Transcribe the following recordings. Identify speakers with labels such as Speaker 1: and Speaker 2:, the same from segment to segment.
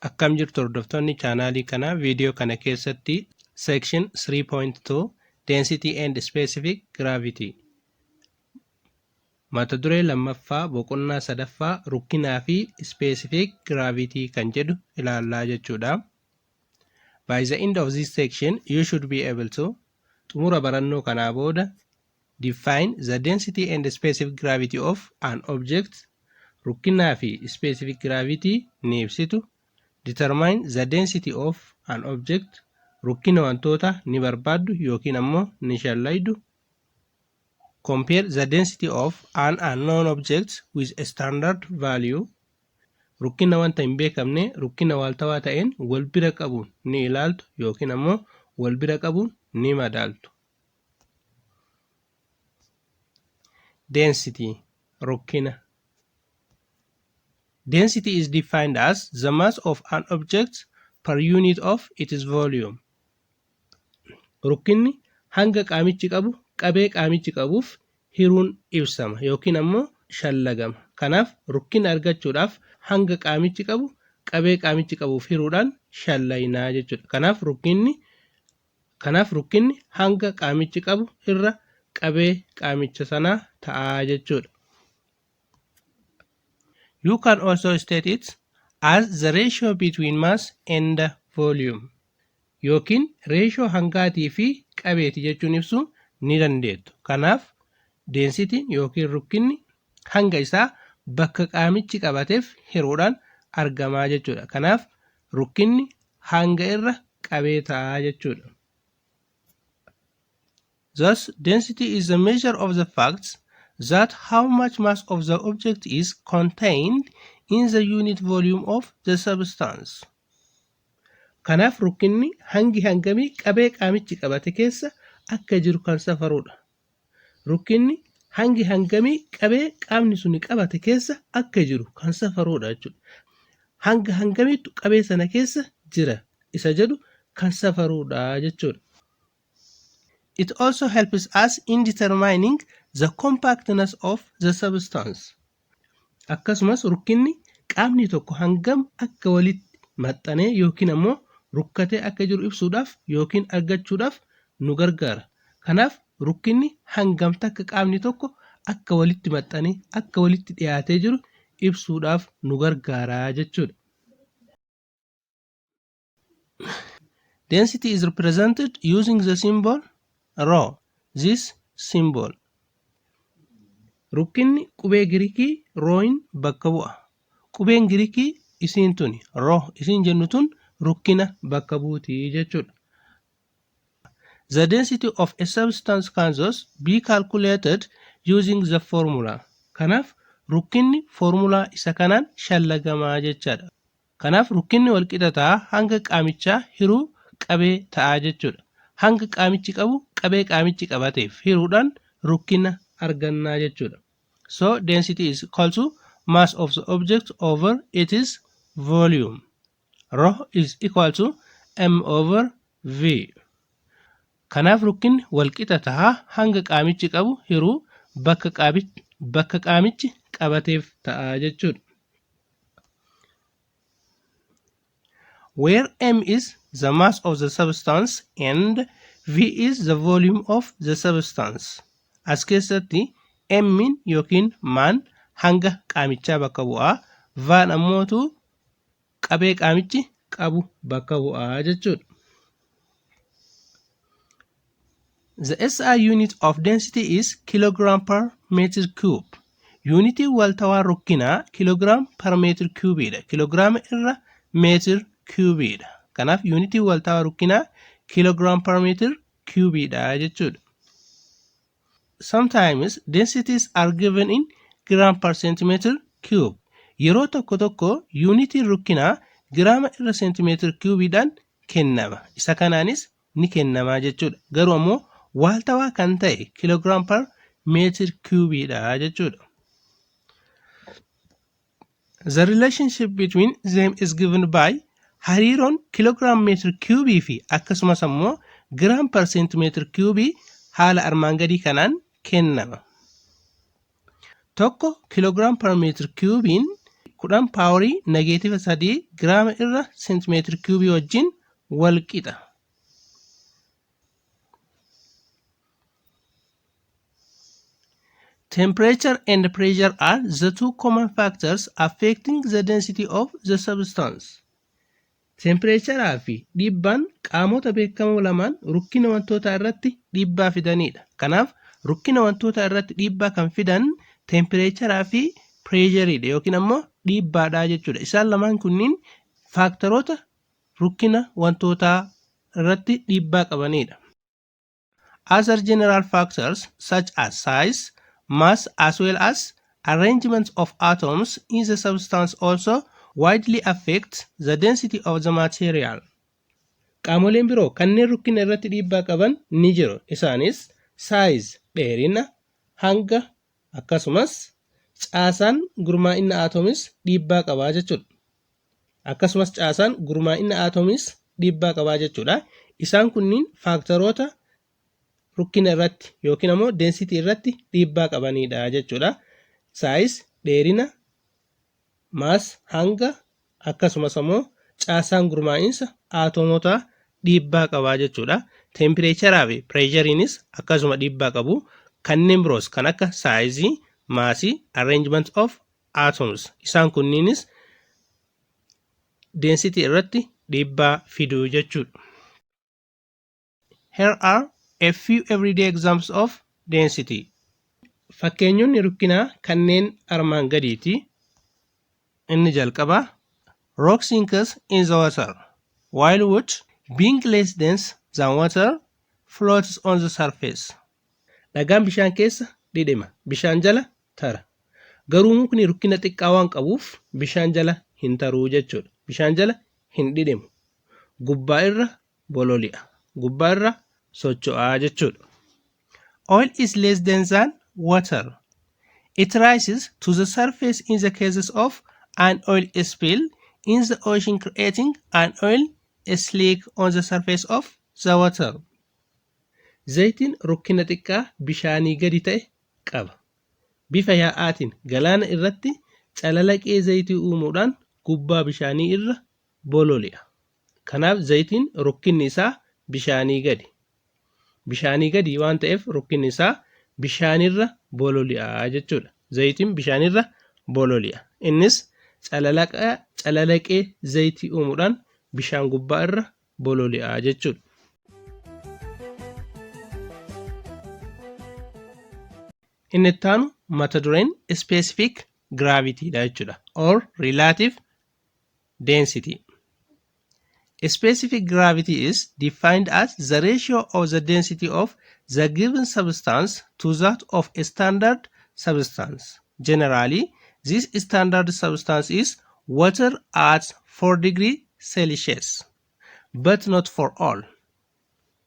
Speaker 1: Akkam jirtu hordoftoonni chaanaalii kanaa viidiyoo kana keessatti section 3.2 density and specific gravity mata duree lammaffaa boqonnaa sadaffaa rukkinaa fi specific gravity kan jedhu ilaallaa jechuudha. By the end of this section you should be able to xumura barannoo kanaa booda define the density and specific gravity of an object, rukkinaa fi specific gravity ni ibsitu. Determine the density of an object, rukkina wantoota ni barbaaddu yookiin ammoo ni shallaydu. Compare the density of an unknown object with a standard value. Rukkina wanta hin beekamne rukkina waaltawaa ta'een wal bira qabuun ni ilaaltu yookiin ammoo wal bira qabuun ni madaaltu. Density rukkina. Density is defined as the mass of an object per unit of its volume. Rukkinni hanga qaamichi qabu qabee qaamichi qabuuf hiruun ibsama yookiin ammoo shallagama. Kanaaf rukkina argachuudhaaf hanga qaamichi qabu qabee qaamichi qabuuf hiruudhaan shallaynaa jechuudha. Kanaaf rukkinni hanga qaamichi qabu irra qabee qaamicha sanaa ta'aa jechuudha. You can also state it as the ratio between mass and volume. Yookiin ratio hangaatii fi qabeeti jechuun ibsuu ni dandeettu. Kanaaf density yookiin rukkinni hanga isaa bakka qaamichi qabateef hiruudhaan argamaa jechuudha. Kanaaf rukkinni hanga irra qabee ta'aa jechuudha. Thus, density is the measure of the facts that how much mass of the object is contained in the unit volume of the substance. Kanaaf rukkinni hangi hangamii qabee qaamichi qabate keessa akka jiru kan safarudha. Rukkinni hangi hangamii qabee qaamni suni qabate keessa akka jiru kan safarudha jechuudha. Hanga hangamiitu qabee sana keessa jira isa jedhu kan safarudha jechuudha. It also helps us in determining the compactness of the substance. Akkasumas rukkinni qaamni tokko hangam akka walitti maxxanee yookiin ammoo rukkatee akka jiru ibsuudhaaf yookiin argachuudhaaf nu gargaara. Kanaaf rukkinni hangam takka qaamni tokko akka walitti maxxanee akka walitti dhiyaatee jiru ibsuudhaaf nu gargaara jechuudha. Density is represented using the symbol rho. This symbol. Rukkinni qubee Giriikii rooyin bakka bu'a. Qubeen Giriikii isiin tuni roo isiin jennu tun rukkina bakka buutii jechuudha. The density of a substance can thus be calculated using the formula. Kanaaf rukkinni formulaa isa kanaan shallagamaa jechaadha. Kanaaf rukkinni walqixataa hanga qaamichaa hiruu qabee ta'aa jechuudha. Hanga qaamichi qabu qabee qaamichi qabateef hiruudhaan rukkina argannaa jechuudha. So density is equal to mass of the object over its volume. Rho is equal to m over v. Kanaaf rukkinni walqixa tahaa hanga qaamichi qabu hiruu bakka qaamichi qabateef ta'aa jechuudha. Where m is the mass of the substance and v is the volume of the substance. As keessatti m'n yookiin maan hanga qaamichaa bakka bu'aa, v'n ammootu qabee qaamichi qabu bakka bu'aa jechuudha. The SI unit of density is kilogram per meter cube. Unitii waltawaa rukkinaa kilogram per meter cube dha. Kilograama irra meter cube dha. Kanaaf unitii waltawaa rukkinaa kilogram per meter cube dha jechuudha. Sometimes densities are given in gram per centimeter cube. Yeroo tokko tokko unitii rukkinaa giraama irra centimeter cube dhaan kennama. Isa kanaanis ni kennamaa jechuudha. Garuu ammoo waaltawaa kan ta'e kilogram per meter cube dha jechuudha. The relationship between them is given by hariiroon kilogram meter cube fi akkasumas ammoo gram per centimeter cube haala armaan gadii kanaan kennama. Tokko kilogram per meter cubein 10 paaworii negeetiiva 3 giraama irra seentimeetira kiubii wajjin wal qixa. Temperature and pressure are the two common factors affecting the density of the substance. Temperatureaa fi dhiibbaan qaamota beekamoo lamaan rukkina wantoota irratti dhiibbaa fidanidha. Kanaaf rukkina wantoota irratti dhiibbaa kan fidan temperatureaa fi pressureidha yookiin ammoo dhiibbaadha jechuudha. Isaan lamaan kunniin faaktaroota rukkina wantoota irratti dhiibbaa qabanidha. Other general factors such as size, mass as well as arrangement of atoms in the substance also widely affect the density of the material. Qaamoleen biroo kanneen rukkina irratti dhiibbaa qaban ni jiru. Isaanis size dheerina, hanga akkasumas caasaan gurmaa'ina atomis dhiibbaa qabaa jechuudha. Akkasumas caasaan gurmaa'ina atomis dhiibbaa qabaa jechuudha. Isaan kunniin faaktaroota rukkina irratti yookiin ammoo density irratti dhiibbaa qabanidha jechuudha. Size dheerina, mass hanga akkasumas ammoo caasaan gurmaa'insa atomota dhiibbaa qabaa jechuudha. Temperatureaa fi pressureinis akkasuma dhiibbaa qabu. Kanneen biroos kan akka size, mass, arrangement of atoms isaan kunniinis density irratti dhiibbaa fiduu jechuudha. Here are a few everyday examples of density. Fakkeenyonni rukkinaa kanneen armaan gadiiti. Inni jalqaba rock sinks in the water while wood being less dense than water floats on the surface. Dhagaan bishaan keessa dhidhima, bishaan jala tara. Garuu mukni rukkina xiqqaa waan qabuuf bishaan jala hin taruu jechuudha. Bishaan jala hin dhidhimu. Gubbaa irra bololi'a. Gubbaa irra socho'aa jechuudha. Oil is less dense than water. It rises to the surface in the cases of an oil spill in the ocean, creating an oil slick on the surface of the water. Zayitiin rukkina xiqqaa bishaanii gadi ta'e qaba. Bifa yaa'aatiin galaana irratti calalaqee zayitii uumuudhaan gubbaa bishaanii irra bololi'a. Kanaaf zayitiin rukkinni isaa bishaanii gadi. Bishaanii gadi waan ta'eef rukkinni isaa bishaanirra bololi'a jechuudha. Zayitiin bishaanirra bololi'a. Innis calalaqee zayitii uumuudhaan bishaan gubbaa irra bololi'a jechuudha. Inni itti aanu mata dureen specific gravity dha jechuudha or relative density. Specific gravity is defined as the ratio of the density of the given substance to that of a standard substance. Generally, this standard substance is water at 4 degrees Celsius, but not for all.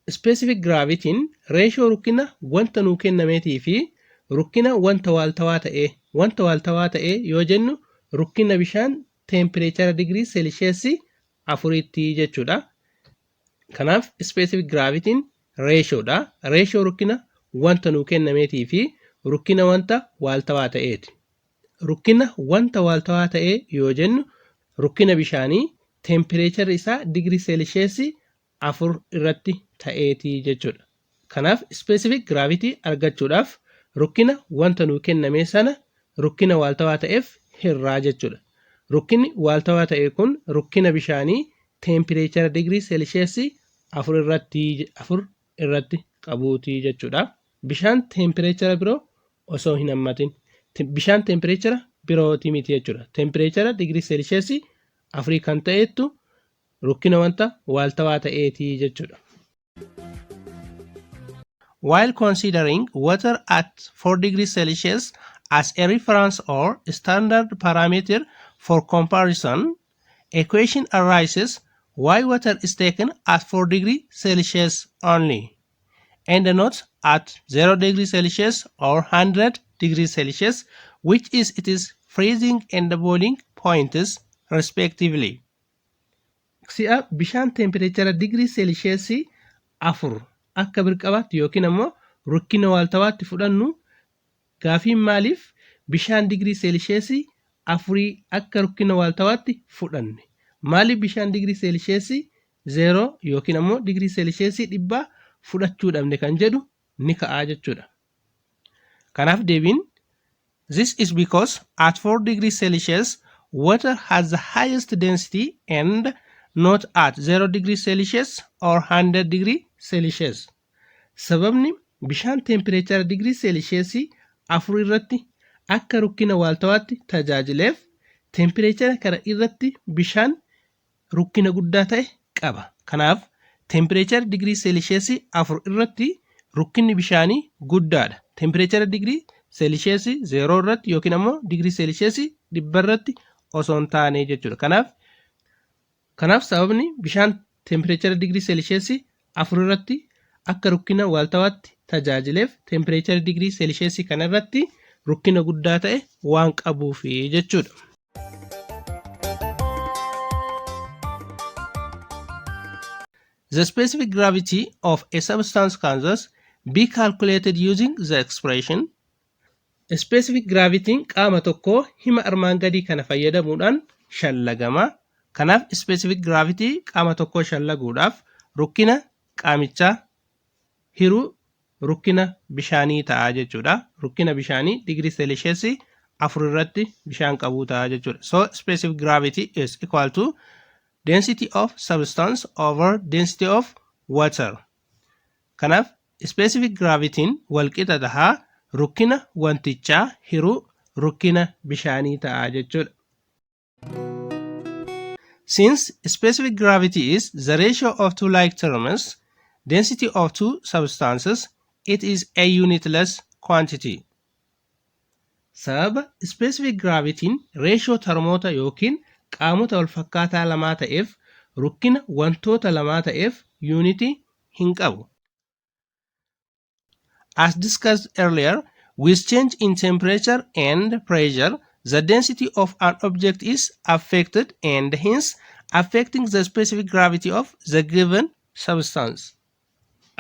Speaker 1: Specific gravity ratio rukkina wanta nuu kennameetii fi rukkina wanta waaltawaa ta'ee yoo jennu rukkina bishaan temperature degree Celsius 4tti jechuudha. Kanaaf specific gravity ratio dha. Ratio rukkina wanta nuu kennameetii fi rukkina wanta waaltawaa ta'eeti. Rukkina wanta waaltawaa ta'ee yoo jennu rukkina bishaanii temperature isaa degree Celsius 4 irratti ta'eeti jechuudha. Kanaaf specific gravity argachuudhaaf rukkina wanta nuu kenname sana rukkina waaltawaa ta'eef hirraa jechuudha. Rukkinni waaltawaa ta'e kun rukkina bishaanii temperature degree Celsius 4 irratti qabuuti jechuudha. Bishaan temperature biroo osoo hin hammatin. Bishaan temperature birooti miti jechuudha. Temperature degree Celsius 4 kan ta'etu rukkina wanta waaltawaa ta'eeti jechuudha. While considering water at 4 degrees Celsius as a reference or standard parameter for comparison, a question arises why water is taken at 4 degrees Celsius only and not at 0 degrees Celsius or 100 degrees Celsius, which is its freezing and boiling points respectively. Si'a bishaan temperature degree Celsius 4 akka birqabaatti yookiin ammoo rukkina waaltawaatti fudhannu gaafiin maaliif bishaan degree Celsius afurii akka rukkina waaltawaatti fudhanne. Maaliif bishaan digirii seelisheesii 0 yookiin ammoo digirii seelisheesii 100 fudhachuu dhabne kan jedhu ni ka'aa jechuudha. Kanaaf deebiin this is because at 4 degrees Celsius water has the highest density and not at 0 degrees Celsius or 100 degrees Celsius. Sababni bishaan tempereechara digirii seelisheesii 4 irratti akka rukkina waaltawaatti tajaajileef tempereechara kana irratti bishaan rukkina guddaa ta'e qaba. Kanaaf tempereechara digirii seelisheesii 4 irratti rukkinni bishaanii guddaadha. Tempereechara digirii seelisheesii 0 irratti yookiin ammoo digirii seelisheesii 100 irratti osoo hin taane jechuudha. Kanaaf sababni bishaan tempereechara digirii seelisheesii 4 irratti akka rukkina waaltawaatti tajaajileef tempereechara digirii seelisheesii kana irratti rukkina guddaa ta'e waan qabuuf jechuudha. The specific gravity of a substance can thus be calculated using the expression. Specific gravity qaama tokko hima armaan gadii kana fayyadamuudhaan shallagama. Kanaaf specific gravity qaama tokko shallaguudhaaf rukkina qaamichaa hiruu rukkina bishaanii ta'a jechuudha. Rukkina bishaanii digirii seelisheesii 4 irratti bishaan qabuu ta'a jechuudha. So specific gravity is equal to density of substance over density of water. Kanaaf specific gravity walqixa tahaa rukkina wantichaa hiruu rukkina bishaanii ta'a jechuudha. Since specific gravity is the ratio of two like terms, density of two substances, it is a unitless quantity. Sababa specific gravity ratio termoota yookiin qaamota wal fakkaataa lamaa ta'eef rukkina wantoota lamaa ta'eef unity hin qabu. As discussed earlier, with change in temperature and pressure, the density of an object is affected and hence affecting the specific gravity of the given substance.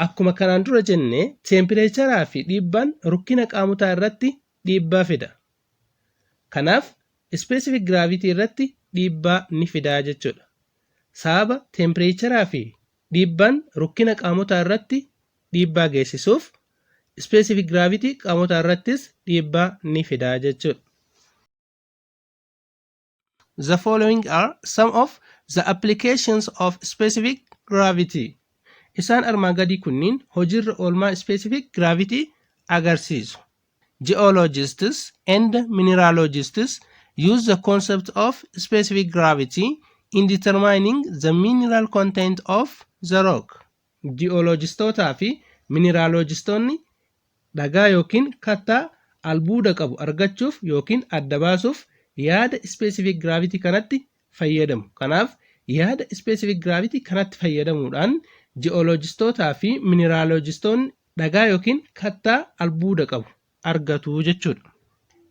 Speaker 1: Akkuma kanaan dura jenne tempereecharaa fi dhiibbaan rukkina qaamotaa irratti dhiibbaa fida. Kanaaf specific gravity irratti dhiibbaa ni fidaa jechuudha. Sababa tempereecharaa fi dhiibbaan rukkina qaamotaa irratti dhiibbaa geessisuuf specific gravity qaamota irrattis dhiibbaa ni fidaa jechuudha. The following are some of the applications of specific gravity. Isaan armaan gadii kunniin hojiirra oolmaa specific gravity agarsiisu. Geologists and mineralogists use the concept of specific gravity in determining the mineral content of the rock. Geologistootaa fi mineralogistoonni dhagaa yookiin kattaa albuuda qabu argachuuf yookiin adda baasuuf yaada specific gravity kanatti fayyadamu. Kanaaf yaada specific gravity kanatti fayyadamuudhaan geologistootaa fi mineralogistoonni dhagaa yookiin kattaa albuuda qabu argatu jechuudha.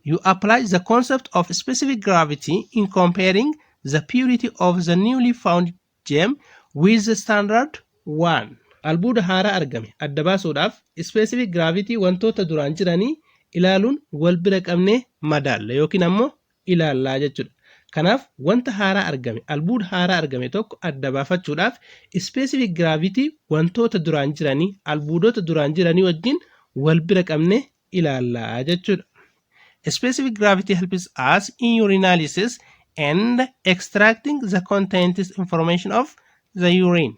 Speaker 1: You apply the concept of specific gravity in comparing the purity of the newly found gem with the standard one. Albuuda haaraa argame adda baasuudhaaf specific gravity wantoota duraan jiranii ilaaluun wal bira qabnee madaalla yookiin ammoo ilaallaa jechuudha. Kanaaf wanta haaraa argame albuuda haaraa argame tokko adda baafachuudhaaf specific gravity wantoota duraan jiranii albuudota duraan jiranii wajjin wal bira qabnee ilaallaa jechuudha. Specific gravity helps us in your analysis and extracting the contents information of the urine.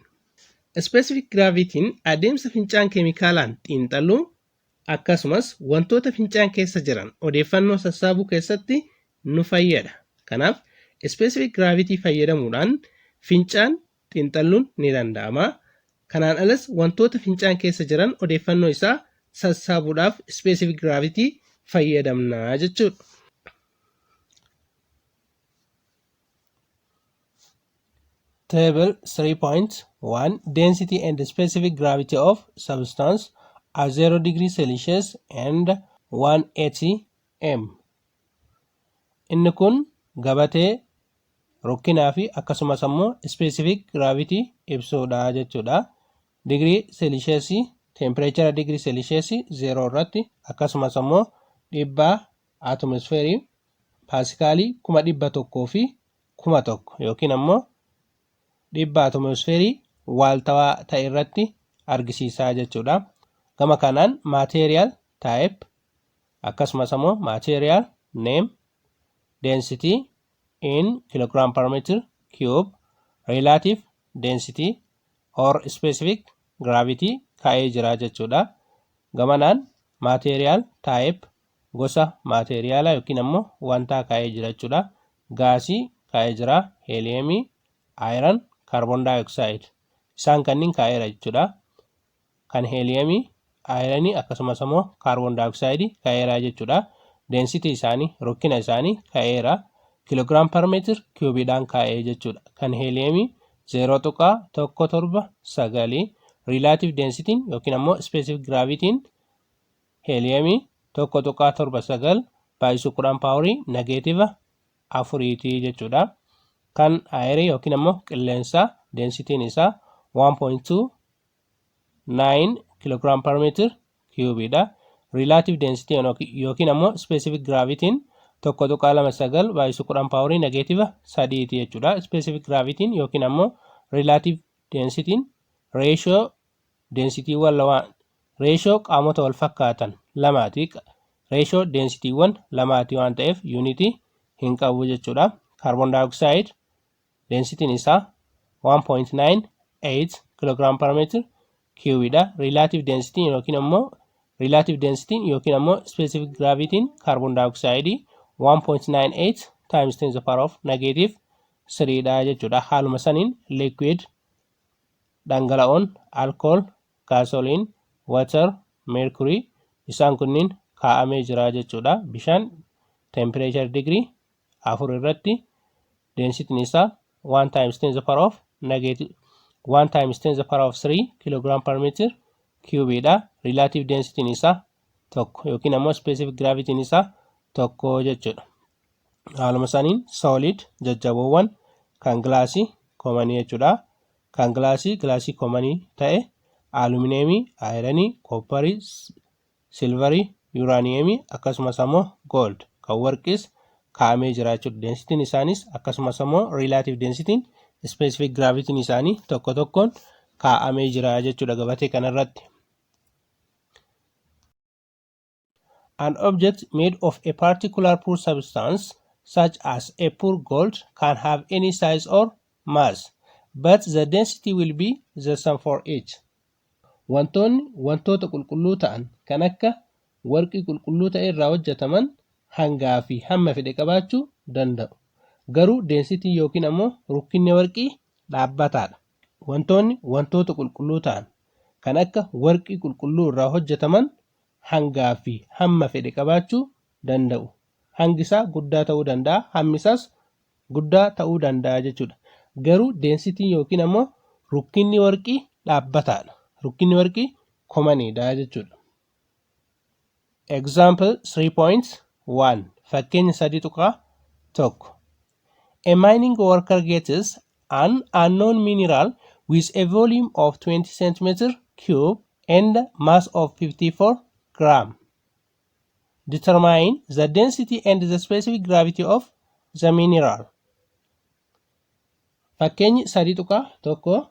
Speaker 1: Specific gravity adeemsa fincaan keemikaalaan xiinxaluu akkasumas wantoota fincaan keessa jiran odeeffannoo sassaabuu keessatti nu fayyada. Kanaaf specific gravity fayyadamuudhaan fincaan xiinxaluun ni danda'ama. Kanaan alas wantoota fincaan keessa jiran odeeffannoo isaa sassaabuudhaaf specific gravity fayyadamna jechuudha. Table 3.1 Density and specific gravity of substance at 0 degrees Celsius and 180 m. Inni kun gabatee rukkinaa fi akkasumas ammoo specific gravity ibsuudha jechuudha. Degree Celsius temperature degree Celsius 0 irratti akkasumas ammoo dhiibbaa atmosphere paasikaalii 100,000 fi 1,000 yookiin ammoo dhibba atomoosfeerii waaltawaa ta'e irratti argisiisaa jechuudha. Gama kanaan material type akkasumas ammoo material name density in kilogram per meter cube relative density or specific gravity kaa'ee jira jechuudha. Gamanaan material type gosa materiaalaa yookiin ammoo wanta kaa'ee jira jechuudha. Gaasii kaa'ee jira, heliumii, iron, carbon dioxide isaan kanniin kaa'eera jechuudha. Kan heliumii, ironii akkasumas ammoo carbon dioxide kaa'eera jechuudha. Density isaanii rokkina isaanii kaa'eera. Kilogram per meter cubeidhaan kaa'ee jechuudha. Kan heliumii 0.179 relative density yookiin ammoo specific gravity heliumii 1.79 baay'isuu 10 paaworii negative 4 jechuudha. Kan ayerii yookiin ammoo qilleensaa density isaa 1.29 kilogram per meter cubeidha. Relative density yookiin ammoo specific gravity 1.29 baay'isuu 10 paaworii negative 3 jechuudha. Specific gravity yookiin ammoo relative density ratio densityuwwan ratio qaamota wal fakkaatan lamaati. Ratio densityuwwan lamaati waan ta'eef unity hin qabu jechuudha. Carbon dioxide density isaa 1.98 kilogram per meter cubeidha. Relative density yookiin ammoo specific gravity carbon dioxide 1.98 times 10 to the power of negative 3 dha jechuudha. Haaluma saniin liquid dhangala'oon alcohol, gasoline, water, mercury isaan kunniin kaa'amee jira jechuudha. Bishaan temperature degree 4 irratti density isaa 1 times 10 to the power of negative 1 times 10 to the power of 3 kilogram per meter cubeidha. Relative density isaa tokko yookiin ammoo specific gravity isaa tokko jechuudha. Haaluma saniin solid jajjaboowwan kan gilaasii komanii jechuudha. Kan gilaasii komanii ta'e alumineemii, aayiranii, koopparii, silvarii, yuuraaniyeemii akkasumas ammoo gold kan warqis kaa'amee jira jechuudha. Densitiin isaanis akkasumas ammoo relative densitiin specific gravity isaanii tokko tokkoon kaa'amee jira jechuudha gabatee kanarratti. An object made of a particular poor substance such as a poor gold can have any size or mass, but the density will be the same for each. Wantoonni wantoota qulqulluu ta'an kan akka warqii qulqulluu ta'e irraa hojjetaman hangaa fi hamma fedhe qabaachuu danda'u. Garuu density yookiin ammoo rukkinni warqii dhaabbataadha. Wantoonni wantoota qulqulluu ta'an kan akka warqii qulqulluu irraa hojjetaman hangaa fi hamma fedhe qabaachuu danda'u. Hangisaa guddaa ta'uu danda'a, hammisaas guddaa ta'uu danda'a jechuudha. Garuu density yookiin ammoo rukkinni warqii dhaabbataadha. Rukkinni warqii komaniidha jechuudha. Example 3.1 fakkeenya 3.1 A mining worker gets an unknown mineral with a volume of 20 cm3 and mass of 54 gram. Determine the density and the specific gravity of the mineral. Fakkeenyi 3.1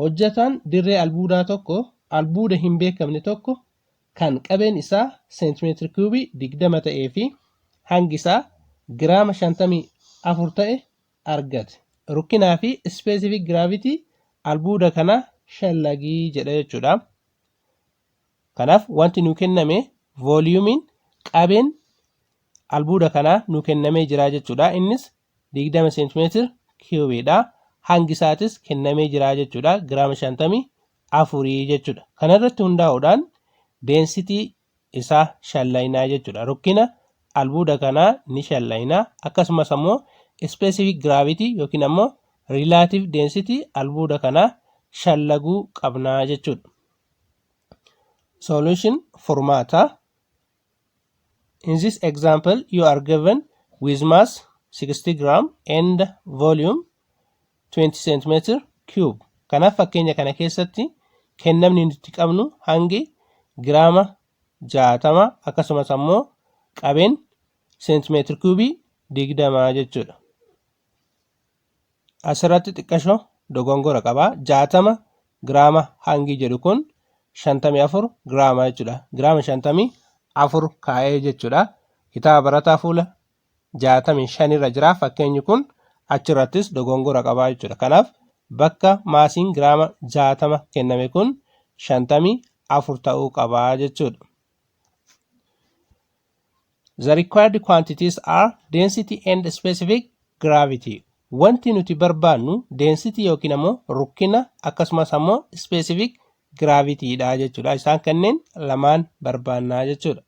Speaker 1: hojjetaan dirree albuudaa tokko albuuda hin beekamne tokko kan qabeen isaa seentimeetira kiubii 20 ta'ee fi hangi isaa giraama 54 ta'e argate. Rukkinaa fi specific gravity albuuda kana shallagii jedha jechuudha. Kanaaf wanti nu kenname voluumiin qabeen albuuda kanaa nu kennamee jira jechuudha. Innis 20 seentimeetira kiubiidha. Hangi isaatis kennamee jira jechuudha. Giraama 54 jechuudha. Kanarratti hundaa'uudhaan density isaa shallaynaa jechuudha. Rukkina albuuda kanaa ni shallaynaa. Akkasumas ammoo specific gravity yookiin ammoo relative density albuuda kanaa shallaguu qabnaa jechuudha. Solution furmaata. In this example, you are given with mass 60 gram and volume 20 centimeter cube. Kanaaf fakkeenya kana keessatti kennamni nuti qabnu hangi giraama 60 akkasumas ammoo qabeen seentimeetira kiubii 20 jechuudha. Asirratti xiqqashoo dogongora qaba. 60 giraama hangi jedhu kun 54 giraama jechuudha. Giraama 54 kaa'ee jechuudha. Kitaaba barataa fuula 65 irra jira. Fakkeenyi kun achirrattis dogongora qaba jechuudha. Kanaaf bakka maasiin giraama 60 kenname kun 54 ta'uu qaba jechuudha. The required quantities are density and specific gravity. Wanti nuti barbaannu density yookiin ammoo rukkina akkasumas ammoo specific gravity dha jechuudha. Isaan kanneen lamaan barbaannaa jechuudha.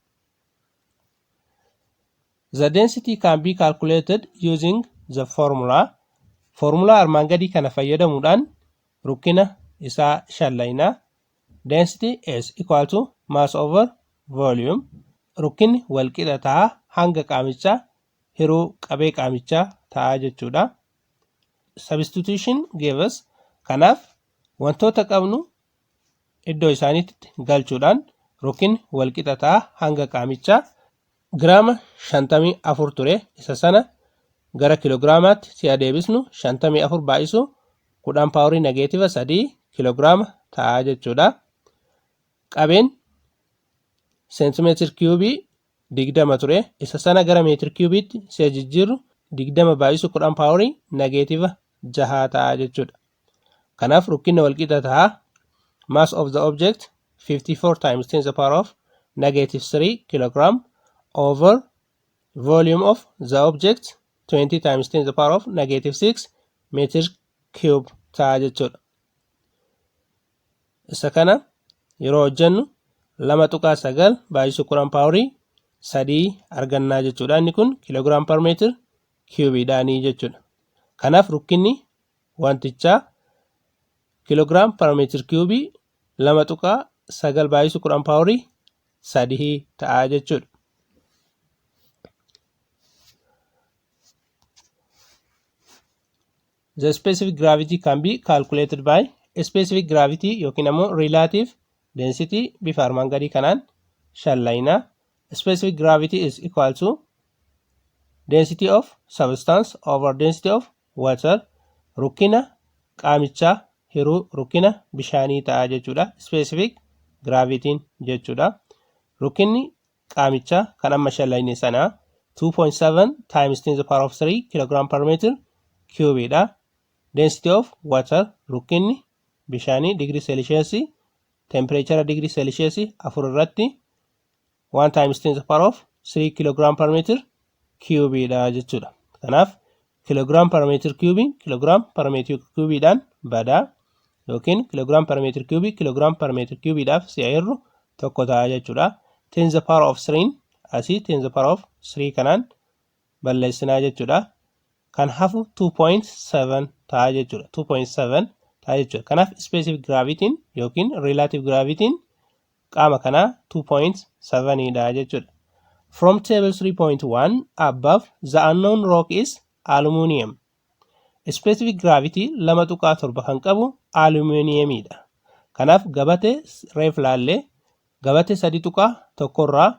Speaker 1: The density can be calculated using the formula. Formula armaan gadii kana fayyadamuudhaan rukkina isaa shallaynaa. Density is equal to mass over volume. Rukkinni walqixa ta'a hanga qaamichaa hiruu qabee qaamichaa ta'a jechuudha. Substitution gives kanaaf wantoota qabnu iddoo isaaniitti galchuudhaan rukkinni walqixa ta'a hanga qaamichaa giraama 54 ture isa sana gara kiloogiraamaatti si'a deebisnu 54 baay'isu 10 paaworii negeetiiva 3 kiloogiraama ta'a jechuudha. Qabeen seentimeetir kiubii 20 ture isa sana gara meetir kiubiitti si'a jijjiirru 20 baay'isu 10 paaworii negeetiiva 6 ta'a jechuudha. Kanaaf rukkinni walqixa ta'a. Mass of the object 54 times 10 to the power of negative 3 kilogram over volume of the object 20 times 10 to the power of negative 6 meter cube ta'a jechuudha. Isa kana yeroo hojjennu 2.9 baay'isu 10 paaworii 3 argannaa jechuudha. Inni kun kiloogiraam per meetir kiubiidhaanii jechuudha. Kanaaf rukkinni wantichaa kiloogiraam per meetir kiubii 2.9 baay'isu 10 paaworii 3 ta'a jechuudha. The specific gravity can be calculated by specific gravity yookiin ammoo relative density bifa armaan gadii kanaan shallaynaa. Specific gravity is equal to density of substance over density of water. Rukkina qaamichaa hiruu rukkina bishaanii ta'a jechuudha. Specific gravity jechuudha. Rukkinni qaamichaa kan amma shallayne sana 2.7 times 10 to the power of 3 kilogram per meter cube dha. Density of water rukkinni bishaanii degree celsius temperature degree celsius 4 irratti 1 times 10 to the power of 3 kilogram per meter cube dha jechuudha. Kanaaf kilogram per meter cube kilogram per meter cube dhaan badaa yookiin kilogram per meter cube kilogram per meter cube dhaaf si'a irru tokko ta'a jechuudha. 10 to the power of 3 asii 10 to the power of 3 kanaan balleessinaa jechuudha. Kan hafu 2.7 ta'a jechuudha. 2.7 ta'a jechuudha. Kanaaf specific gravity yookiin relative gravity qaama kanaa 2.7 dha jechuudha. From table 3.1 above the unknown rock is aluminium. Specific gravity 2.7 kan qabu aluminiumidha. Kanaaf gabatee reef laallee gabatee 3.1 irraa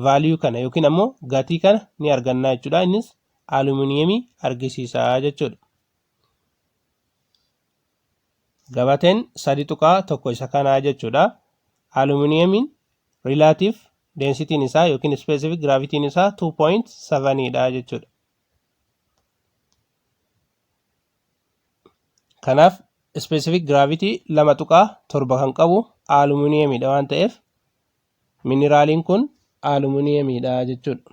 Speaker 1: value kana yookiin ammoo gatii kana ni argannaa jechuudha. Innis aluminiumii argisiisaa jechuudha. Gabateen 3.1 isa kanaa jechuudha. Aluminiumiin relative density isaa yookiin specific gravity isaa 2.7 dha jechuudha. Kanaaf specific gravity 2.7 kan qabu aluminiumidha waan ta'eef mineraaliin kun aluminiumidha jechuudha.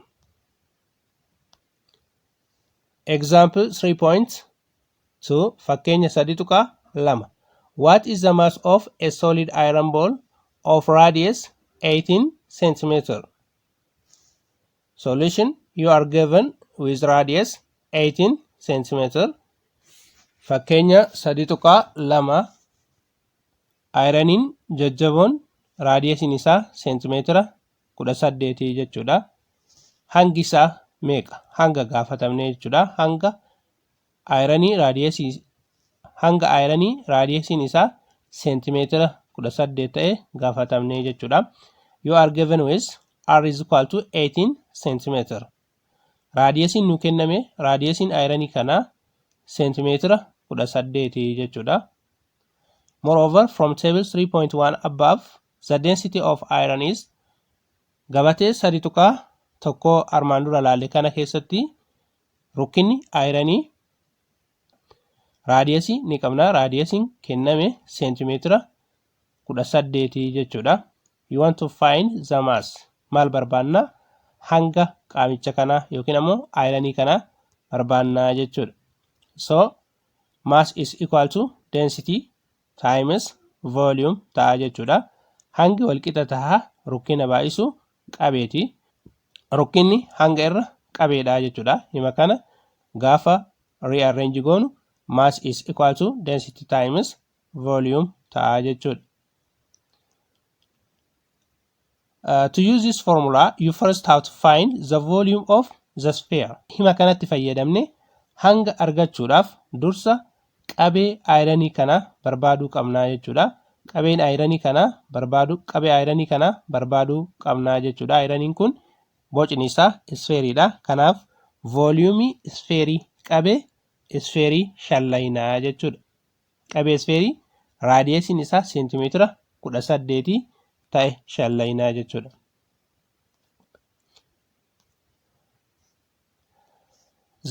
Speaker 1: Example 3.2 fakkeenya 3.2 What is the mass of a solid iron ball of radius 18 cm? Solution: you are given with radius 18 cm. Fakkeenya 3.2 ayiraniin jajjaboon raadiyesiin isaa seentimeetira 18 jechuudha. Hangi isaa meeqa? Hanga gaafatamne jechuudha. Hanga ayiranii raadiyesiin isaa seentimeetira 18 ta'e gaafatamne jechuudha. You are given with r is equal to 18 cm. raadiyeesiin nu kenname raadiyeesiin ayiranii kanaa seentimeetira 18 jechuudha. Moreover, from table 3.1 above, the density of iron is gabatee 3.1 armaan dura ilaalle kana keessatti rukkinni ayiranii raadiyeesii ni qabna. Raadiyeesiin kenname seentimeetira 18 jechuudha. You want to find the mass. Maal barbaanna? Hanga qaamicha kanaa yookiin ammoo ayiranii kanaa barbaannaa jechuudha. So, mass is equal to density times volume ta'a jechuudha. Hangi walqixa ta'a rukkina baa'isu qabeeti. Rukkinni hanga irra qabeedha jechuudha. Hima kana gaafa rearrange goonu mass is equal to density times volume ta'a jechuudha. To use this formula, you first have to find the volume of the sphere. Hima kanatti fayyadamne hanga argachuudhaaf dursa qabee ayiranii kana barbaaduu qabnaa jechuudha. Qabeen ayiranii kana barbaaduu qabnaa jechuudha. Ayiraniin kun bocni isaa isfeeriidha. Kanaaf vooliyumii isfeerii qabee isfeerii shallaynaa jechuudha. Qabee isfeerii raadiyeesiin isaa seentimeetira 18 ta'e shallaynaa jechuudha.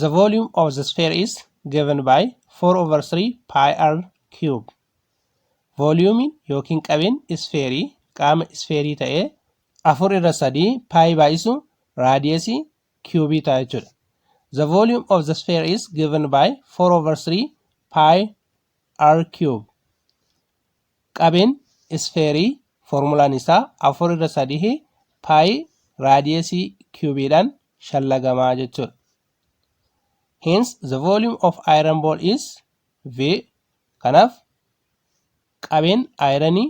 Speaker 1: The volume of the sphere is given by 4/3 pi r cube. Volume yookiin qabeen isfeerii qaama isfeerii ta'ee 4/3 pi baa'isu raadiyeesii cubii ta'a jechuudha. The volume of the sphere is given by 4/3 pi r cube. Qabeen isfeerii formulaan isaa 4/3 pi raadiyeesii cubiidhaan shallagamaa jechuudha. Hence, the volume of iron ball is V. Kanaaf qabeen ayiranii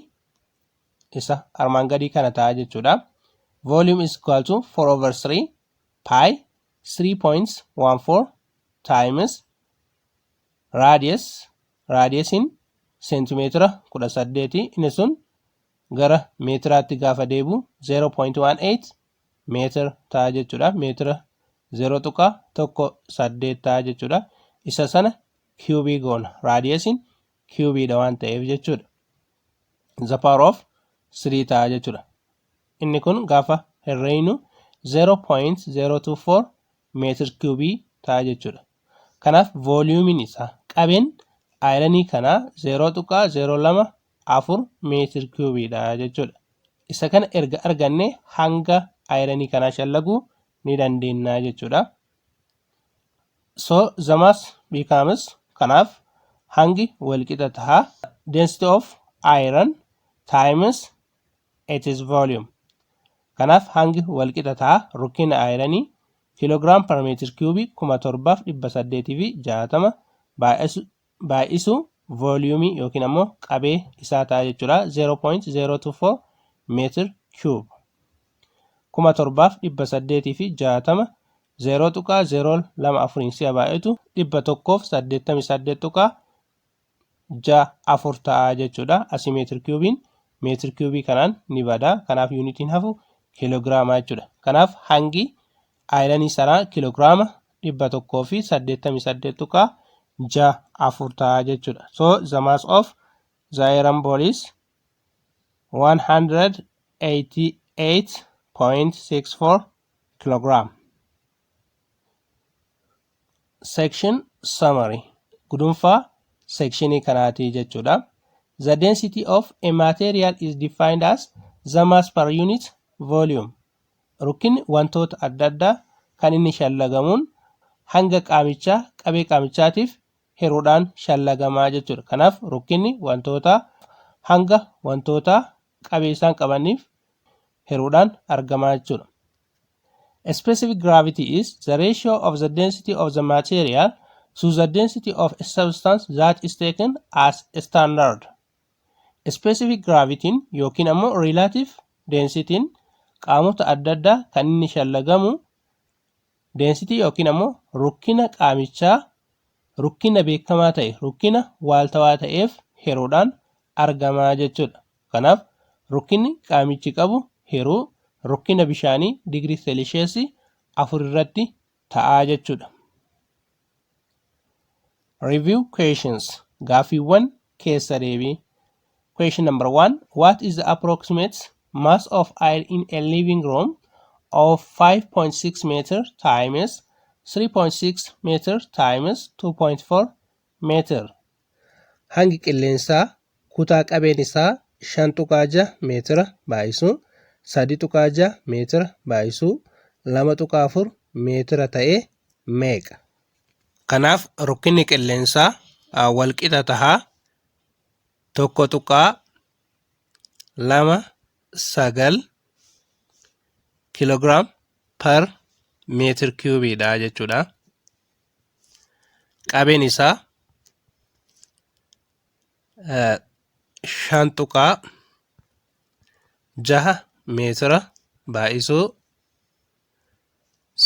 Speaker 1: isa armaan gadii kana ta'a jechuudha. Volume is equal to 4/3 pi 3.14 times raadiyeesiin seentimeetira 18 inni sun gara meetiraatti gaafa deebi'u 0.18 meetira ta'a jechuudha. Meetira 0.18 ta'a jechuudha. Isa sana cubii goona. Raadiyeesiin cubiidha waan ta'eef jechuudha. The power of 3 ta'a jechuudha. Inni kun gaafa herreeynu 0.024 meetir cubii ta'a jechuudha. Kanaaf vooliyumiin isaa qabeen ayiranii kanaa 0.024 meetir cubiidha jechuudha. Isa kana erga arganne hanga ayiranii kanaa shallaguu ni dandeenya jechuudha. So the mass becomes kanaaf hangi walqixa ta'a density of iron times its volume. Kanaaf hangi walqixa ta'a rukkina ayiranii kiloogiraam per meetir cubii 7,860 baay'isu vooliyumii yookiin ammoo qabee isaa ta'a jechuudha. 0.024 meetir cube 7,860 0.024 si'a baay'atu 188.64 ta'a jechuudha. Asii meetir cubii kanaan ni bada. Kanaaf yuunitiin hafu kiloogiraama jechuudha. Kanaaf hangi ayiranii sanaa kiloogiraama 188.64 ta'a jechuudha. So the mass of the iron ball is 188.64 kilogram. Section summary. Gudunfaa sectionii kanaati jechuudha. The density of a material is defined as the mass per unit volume. Rukkinni wantoota adda addaa kan inni shallagamuun hanga qaamichaa qabee qaamichaatiif hiruudhaan shallagamaa jechuudha. Kanaaf rukkinni wantoota hanga wantoota qabee isaan qabaniif hiruudhaan argamaa jechuudha. A specific gravity is the ratio of the density of the material to the density of a substance that is taken as a standard. A specific gravity yookiin ammoo relative density qaamota adda addaa kan inni shallagamu density yookiin ammoo rukkina qaamichaa rukkina beekamaa ta'e rukkina waaltawaa ta'eef hiruudhaan argamaa jechuudha. Kanaaf rukkinni qaamichi qabu hiruu rukkina bishaanii digirii seelisheesii 4 irratti ta'aa jechuudha. Review questions. Gaaffiiwwan keessa deebii. Question number 1. What is the approximate mass of air in a living room of 5.6 meter times 3.6 meter times 2.4 meter? Hangi qilleensaa kutaa qabeen isaa 5.6 meetira baay'isuu 3.6 meetira baay'isuu 2.4 meetira ta'ee meeqa? Kanaaf rukkinni qilleensaa walqixa tahaa 1.29 kiloogiraam per meetir kiubiidha jechuudha. Qabeen isaa 5.6 meetira baay'isuu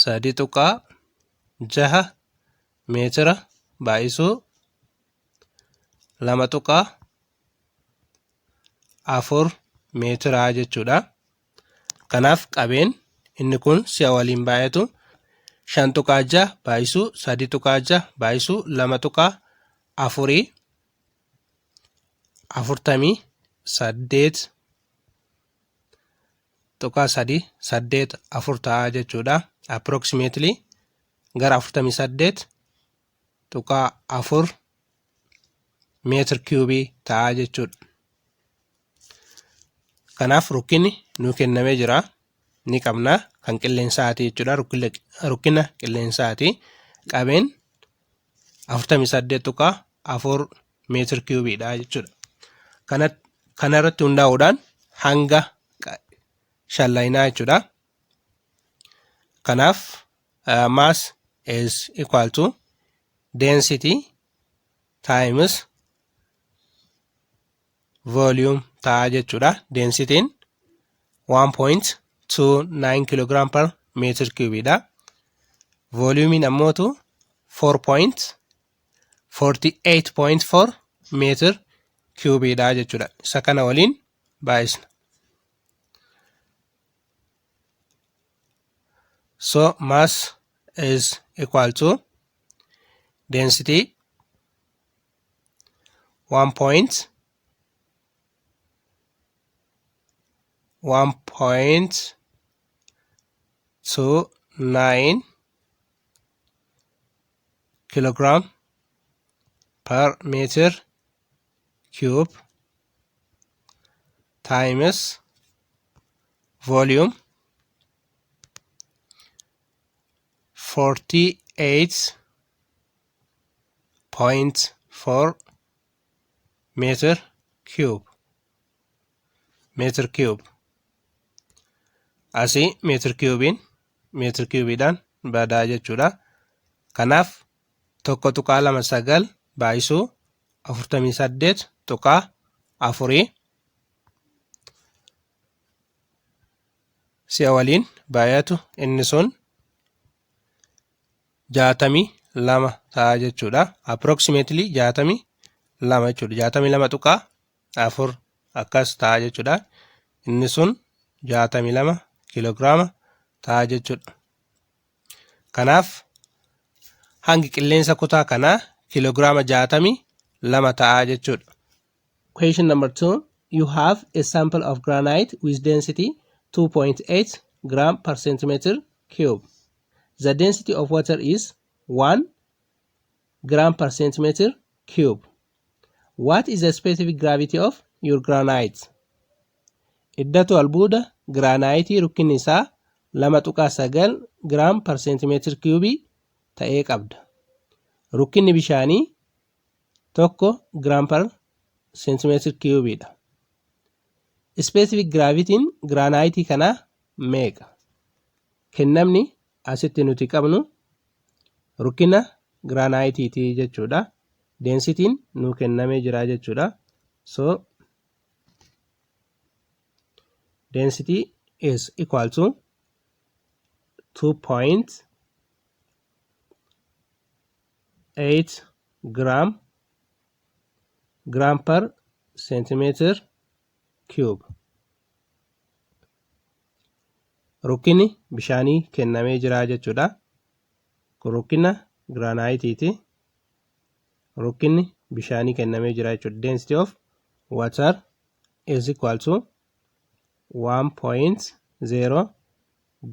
Speaker 1: 3.6 meetira baay'isuu 2.4 meetira jechuudha. Kanaaf qabeen inni kun si'a waliin baay'atu 5.6 baay'isuu 3.6 baay'isuu 2.4 48.34 ta'a jechuudha. Approximately gara 48.4 meetir kiubii ta'a jechuudha. Kanaaf rukkinni nuu kennamee jira. Ni qabna kan qilleensaati jechuudha. Rukkina qilleensaati. Qabeen 48.4 meetir kiubiidha jechuudha. Kanarratti hundaa'uudhaan hanga shallaynaa jechuudha. Kanaaf mass is equal to density times volume ta'a jechuudha. Densitiin 1.29 kilogram per meter cubeidha. Volumiin ammootu 48.4 meter cubeidha jechuudha. Isa kana waliin baay'isna. So mass is equal to density 1.29 kilogram per meter cube times volume 48.4 meter cube. Asii meetir kiubiidhaan badaa jechuudha. Kanaaf 1.29 baay'isuu 48.4 si'a waliin baay'atu inni sun 62 ta'a jechuudha. Approximately 62 jechuudha. 62.4 akkas ta'a jechuudha. Inni sun 62 kiloogiraama ta'a jechuudha. Kanaaf hangi qilleensa kutaa kanaa kiloogiraama 62 ta'a jechuudha. Question number 2. You have a sample of granite with density 2.8 gram per centimeter cube. The density of water is 1 gram per centimeter cube. What is the specific gravity of your granite? Iddatu albuuda giraanaayitii rukkinni isaa 2.9 gram per centimeter cube ta'ee qabda. Rukkinni bishaanii 1 gram per centimeter cube dha. Specific gravitiin giraanaayitii kanaa meeqa? Kennamni asitti nuti qabnu rukkina giraanaayitiiti jechuudha. Densitiin nuu kennamee jira jechuudha. So density is equal to 2.8 gram per centimeter cube. Rukkinni bishaanii kennamee jira jechuudha. rukkina giraanaayitiiti. Rukkinni bishaanii kennamee jira jechuudha. Density of water is equal to 1.0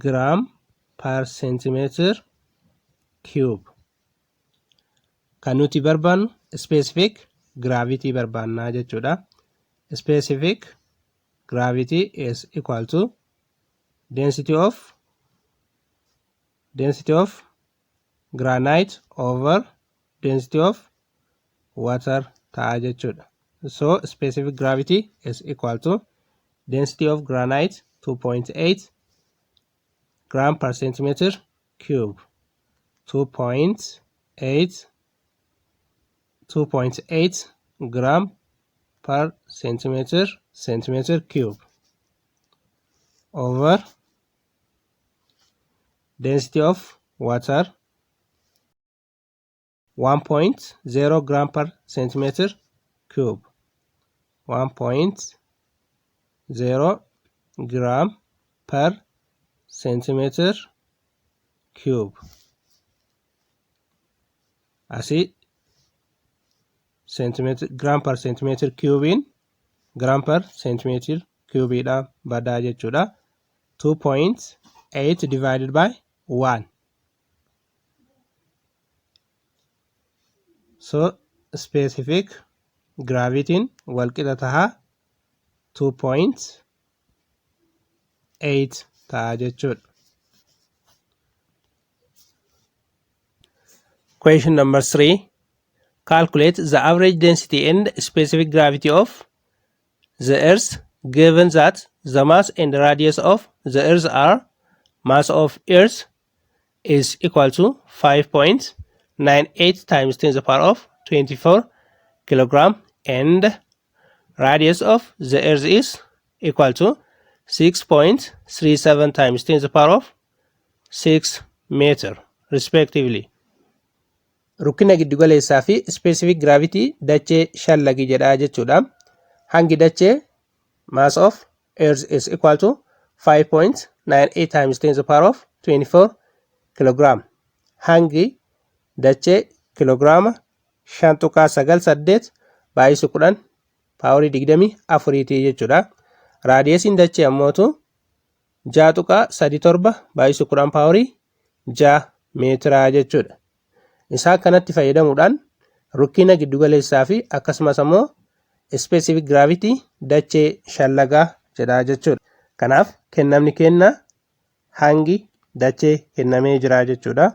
Speaker 1: gram per centimeter cube. Kan nuti barbaannu specific gravity barbaannaa jechuudha. Specific gravity is equal to density of granite over density of water ta'a jechuudha. So specific gravity is equal to density of granite 2.8 gram per centimeter cube. 2.8 gram per centimeter cube over density of water 1.0 gram per centimeter cube. 1.0 gram per centimeter cube. Asii gram per centimeter cubein gram per centimeter cubeidhaan badaa jechuudha. 2.8 divided by 1. So specific gravity'n walqixa ta'a 2.8 ta'a jechuudha. Question number 3. Calculate the average density and specific gravity of the Earth given that the mass and radius of the Earth are mass of Earth is equal to 5.98 times 10 to the power of 24 kilogram and radius of the Earth is equal to 6.37 times 10 to the power of 6 meter respectively. Rukkina giddugaleessaa fi specific gravity dachee shallagi jedhaa jechuudha. Hangi dachee mass of Earth is equal to 5.98 times 10 to the power of 24 kilogram. Hangi dachee kilograama 5.98 baay'isu 10 paaworii 24 jechuudha. Raadiyeesiin dachee ammootu 6.37 baay'isu 10 paaworii 6 meetiraa jechuudha. Isaa kanatti fayyadamuudhaan rukkina giddugaleessaa fi akkasumas ammoo specific gravity dachee shallagaa jedhaa jechuudha. Kanaaf kennamni kenna hangi dachee kennamee jira jechuudha.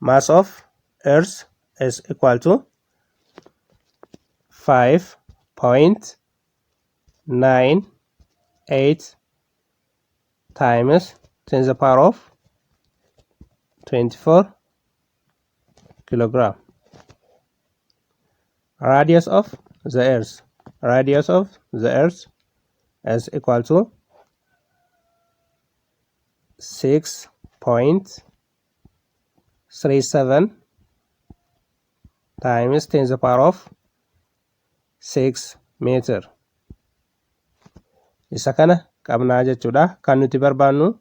Speaker 1: Mass of Earth is equal to 5.98 times 10 to the power of 24 kilogram. Radius of the Earth is equal to 6.37 times 10 to the power of 6 meter. Isa kana qabnaa jechuudha. Kan nuti barbaannu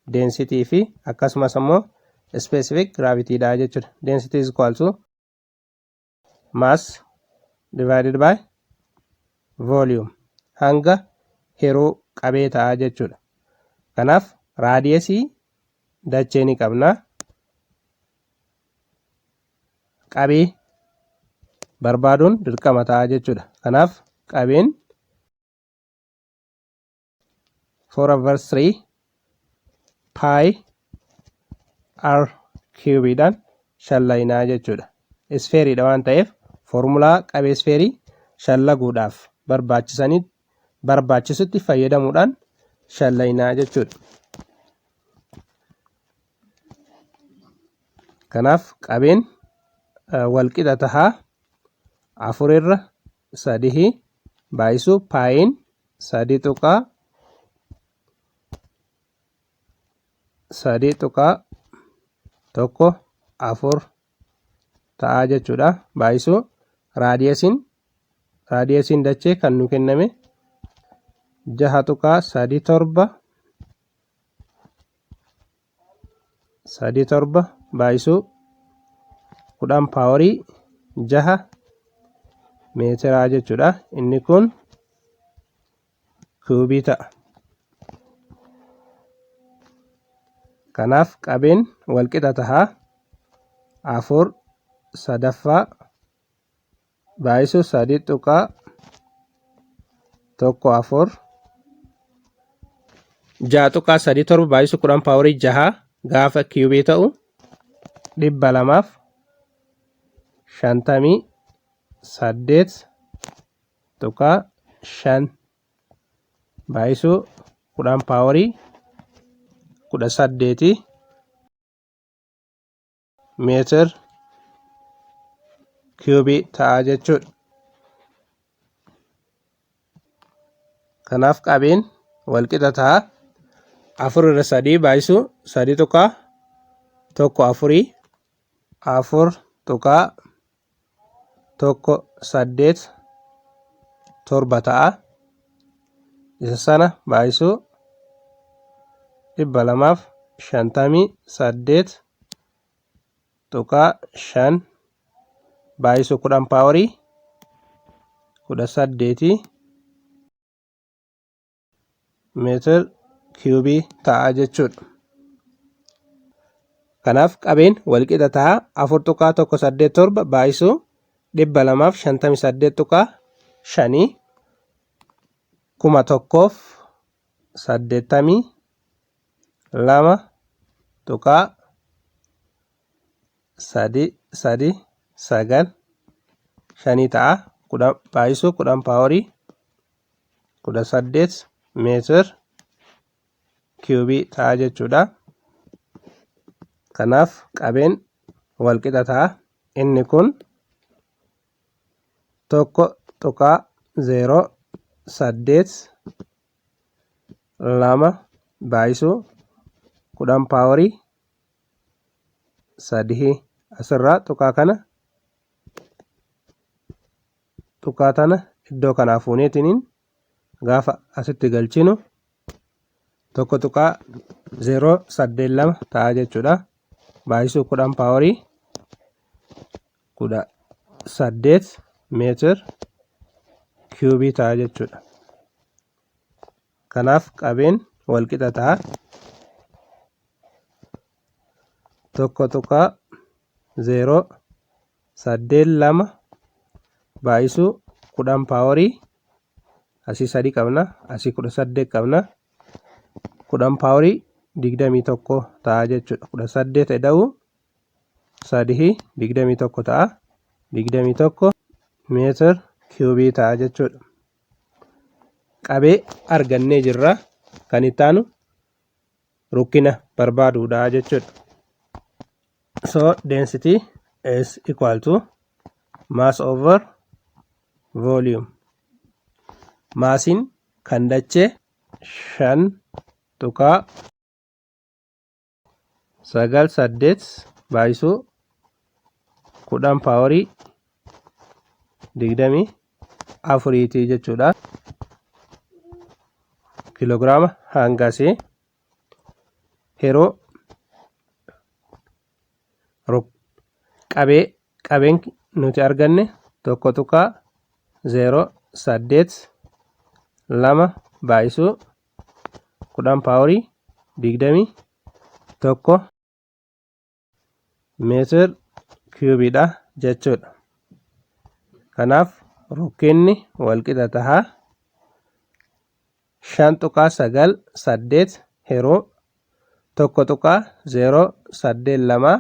Speaker 1: density fi akkasumas ammoo specific gravity dha jechuudha. Density is equal to mass divided by volume. Hanga hiruu qabee ta'a jechuudha. Kanaaf raadiyeesii dachee ni qabna. Qabee barbaaduun dirqama ta'a jechuudha. Kanaaf qabeen 4/3 pi r cubeidhaan shallaynaa jechuudha. Isfeeriidha waan ta'eef foormulaa qabee isfeerii shallaguudhaaf barbaachisutti fayyadamuudhaan shallaynaa jechuudha. Kanaaf qabeen walqixa tahaa 4/3 baay'isu paayiin 3.14 ta'a jechuudha. Baay'isu raadiyeesiin dachee kan nu kenname 6.37 sadii torba baay'isuu 10 paawarii 6 meetiraa jechuudha. Inni kun kiubii ta'a. Kanaaf qabeen walqixa ta'a. 4 sadaffaa baay'isuu 3 tuqaa 1 4 6 tuqaa 3 torba baay'isuu 10 paawarii 6 gaafa kiubii ta'u 258 tuqaa 5 baay'isuu 10 paawarii 18 meetir kiubii ta'a jechuudha. Kanaaf qabeen walqixa ta'a. 4 irra 3 baay'isuu 3 tuqaa 1 4 4 tuqaa 1 8 7 ta'a. Isa sana baay'isuu 258 tuqaa 5 baay'isuu 10 paawarii 18 meetir kiubii ta'a jechuudha. Kanaaf qabeen walqixa ta'a. 4 tuqaa 187 baay'isuu 258 tuqaa 5 1182 tuqaa 3 9 5 ta'a. Baay'isuu 10 paawarii 18 meetir kiubii ta'a jechuudha. Kanaaf qabeen walqixa ta'a. Inni kun 1 tuqaa 0 8 2 baay'isuu 10 paawarii 3 asirraa tuqaa tana iddoo kanaa fuuneetiniin gaafa asitti galchinu 1 tuqaa 0 8 2 ta'a jechuudha. Baay'isuu 10 paawarii 18 meetir kiubii ta'a jechuudha. Kanaaf qabeen walqixa ta'a. 1 tuqaa 0 8 2 baay'isuu 10 paawarii asii 3 qabna asii 18 qabna 10 paawarii 21 ta'a jechuudha. 18 eda'uu 3 21 ta'a. 21 meetir kiubii ta'a jechuudha. Qabee argannee jirra. Kan itti aanu rukkina barbaaduudha jechuudha. So density is equal to mass over volume. Maasiin kan dachee 5 tuqaa 9 baay'isuu 10 paawarii 24 jechuudha. Kiloogiraama hangasii yeroo qabeen nuti arganne 1 tuqaa 0 8 2 baay'isuu 10 paawarii 21 meetir kiubiidha jechuudha. Kanaaf rukkinni walqixa ta'a. 5 tuqaa 9 8 yeroo 1 tuqaa 0 8 2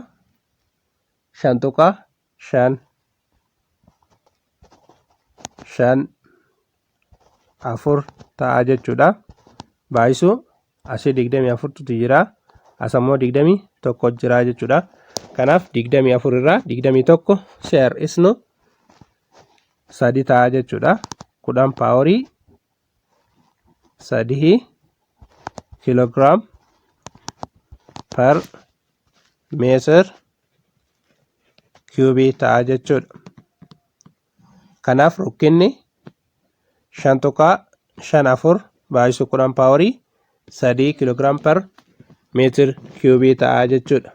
Speaker 1: 5 tuqaa 5 4 ta'a jechuudha. Baay'isuu asii 24tu jira. Asammoo 21 jira jechuudha. Kanaaf 24 irraa 21 hir'isnu 3 ta'a jechuudha. 10 paawarii 3 kiloogiraam per meetir kiubii ta'a jechuudha. Kanaaf rukkinni 5 tuqaa 5 4 baay'isuu 10 paawarii 3 kiloogiraam per meetir kiubii ta'a jechuudha.